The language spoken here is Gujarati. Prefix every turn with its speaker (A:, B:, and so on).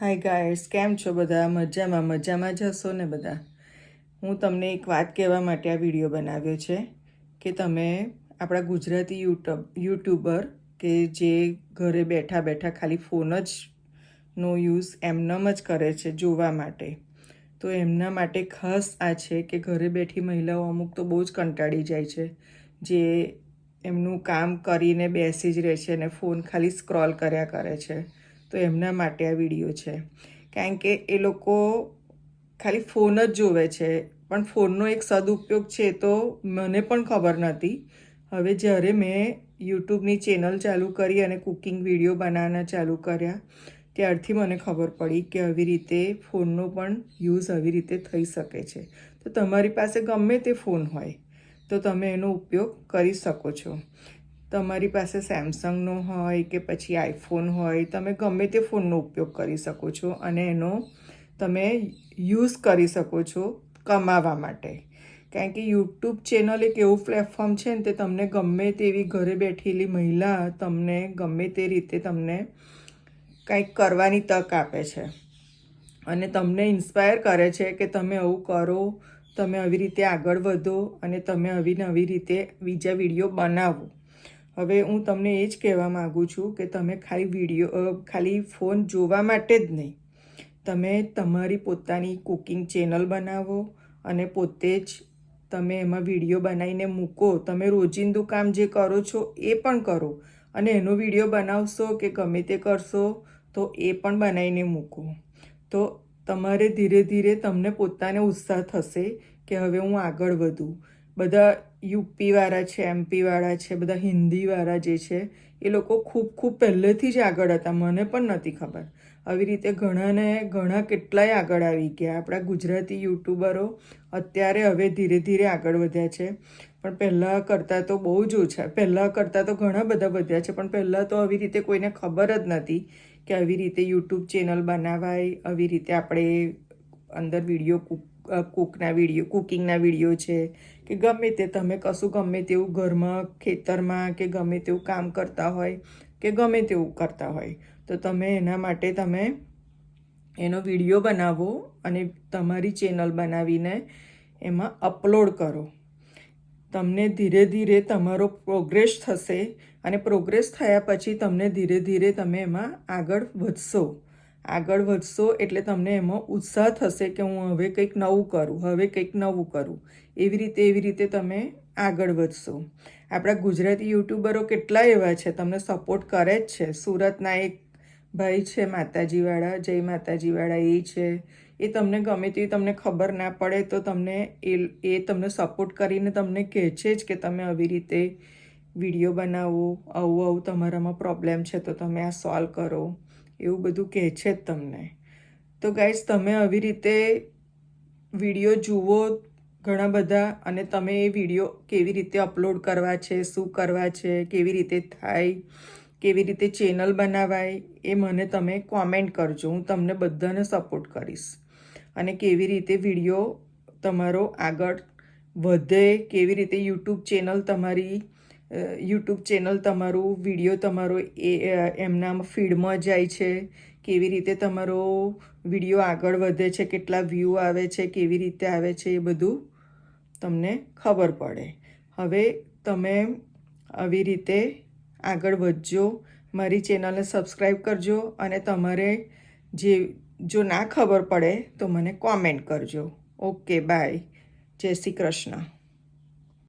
A: હાય ગાઈસ, કેમ છો બધા? મજામાં જ હશો ને બધા? હું તમને એક વાત કહેવા માટે આ વિડીયો બનાવ્યો છે કે તમે આપણા ગુજરાતી યુટ્યુબર કે જે ઘરે બેઠા બેઠા ખાલી ફોન જ નો યુઝ એમનેમ જ કરે છે જોવા માટે, તો એમના માટે ખાસ આ છે કે ઘરે બેઠી મહિલાઓ અમુક તો બહુ જ કંટાળી જાય છે, જે એમનું કામ કરીને બેસી જ રહે છે અને ફોન ખાલી સ્ક્રોલ કર્યા કરે છે. તો એમના માટે આ વિડીયો છે, કારણ કે એ લોકો ખાલી ફોન જ જોવે છે, પણ ફોનનો એક સદુપયોગ છે તો મને પણ ખબર નહોતી. હવે જ્યારે મેં યુટ્યુબની ચેનલ ચાલુ કરી અને કુકિંગ વિડીયો બનાવવાના ચાલુ કર્યા, ત્યારથી મને ખબર પડી કે આવી રીતે ફોનનો પણ યુઝ આવી રીતે થઈ શકે છે. તો તમારી પાસે ગમે તે ફોન હોય તો તમે એનો ઉપયોગ કરી શકો છો. તમારી પાસે સેમસંગનો હોય કે પછી આઈફોન હોય, તમે ગમે તે ફોનનો ઉપયોગ કરી શકો છો અને એનો તમે યુઝ કરી શકો છો કમાવા માટે. કારણ કે યુટ્યુબ ચેનલ એક એવું પ્લેટફોર્મ છે ને, તે તમને ગમે તેવી ઘરે બેઠેલી મહિલા તમને ગમે તે રીતે તમને કંઈક કરવાની તક આપે છે અને તમને ઇન્સ્પાયર કરે છે કે તમે આવું કરો, તમે આવી રીતે આગળ વધો અને તમે આવી નવી રીતે બીજા વિડીયો બનાવો. હવે હું તમને એ જ કહેવા માગું છું કે તમે ખાલી ફોન જોવા માટે જ નહીં, તમે તમારી પોતાની કુકિંગ ચેનલ બનાવો અને પોતે જ તમે એમાં વિડીયો બનાવીને મૂકો. તમે રોજિંદું કામ જે કરો છો એ પણ કરો અને એનો વિડીયો બનાવશો કે ગમે તે કરશો તો એ પણ બનાવીને મૂકો. તો તમારે ધીરે ધીરે તમને પોતાને ઉત્સાહ થશે કે હવે હું આગળ વધું. બધા યુપીવાળા છે, એમપીવાળા છે, બધા હિન્દીવાળા જે છે એ લોકો ખૂબ પહેલેથી જ આગળ હતા, મને પણ નહોતી ખબર. આવી રીતે ઘણા કેટલાય આગળ આવી ગયા. આપણા ગુજરાતી યુટ્યુબરો અત્યારે હવે ધીરે ધીરે આગળ વધ્યા છે, પણ પહેલાં કરતાં તો બહુ જ ઓછા. પહેલાં કરતાં તો ઘણા બધા વધ્યા છે, પણ પહેલાં તો આવી રીતે કોઈને ખબર જ નથી કે આવી રીતે યુટ્યુબ ચેનલ બનાવાય, આવી રીતે આપણે અંદર કુકિંગના વિડીયો છે કે ગમે તે તમે કશું ગમે તેવું ઘરમાં ખેતરમાં કે ગમે તેવું કામ કરતા હોય કે ગમે તેવું કરતા હોય, તો તમે એના માટે તમે એનો વિડીયો બનાવો અને તમારી ચેનલ બનાવીને એમાં અપલોડ કરો. તમને ધીરે ધીરે તમારો પ્રોગ્રેસ થશે અને પ્રોગ્રેસ થયા પછી તમને ધીરે ધીરે તમે એમાં આગળ વધશો એટલે તમને એમાં ઉત્સાહ થશે કે હું હવે કંઈક નવું કરું. એવી રીતે તમે આગળ વધશો. આપણા ગુજરાતી યુટ્યુબરો કેટલા એવા છે, તમને સપોર્ટ કરે જ છે. સુરતના એક ભાઈ છે માતાજીવાળા, જય માતાજીવાળા, એ છે. એ તમને ગમે તેવી તમને ખબર ના પડે તો તમને એ તમને સપોર્ટ કરીને તમને કહે છે જ કે તમે આવી રીતે વિડીયો બનાવો, આવું તમારામાં પ્રોબ્લેમ છે તો તમે આ સોલ્વ કરો, એવું બધું કહે છે જ તમને. તો ગાઈઝ, તમે આવી રીતે વિડીયો જુઓ ઘણા બધા અને તમે એ વિડીયો કેવી રીતે અપલોડ કરવા છે, શું કરવા છે, કેવી રીતે થાય, કેવી રીતે ચેનલ બનાવાય, એ મને તમે કોમેન્ટ કરજો. હું તમને બધાને સપોર્ટ કરીશ. અને કેવી રીતે વિડીયો તમારો આગળ વધે, કેવી રીતે યુટ્યુબ ચેનલ તમારું વિડીયો તમારો એમના ફીડમાં જાય છે, કેવી રીતે તમારો વિડીયો આગળ વધે છે, કેટલા વ્યૂ આવે છે, કેવી રીતે આવે છે, એ બધું તમને ખબર પડે. હવે તમે આવી રીતે આગળ વધજો, મારી ચેનલને સબસ્ક્રાઈબ કરજો અને તમારે જો ના ખબર પડે તો મને કોમેન્ટ કરજો. Okay, bye. જય શ્રી કૃષ્ણ.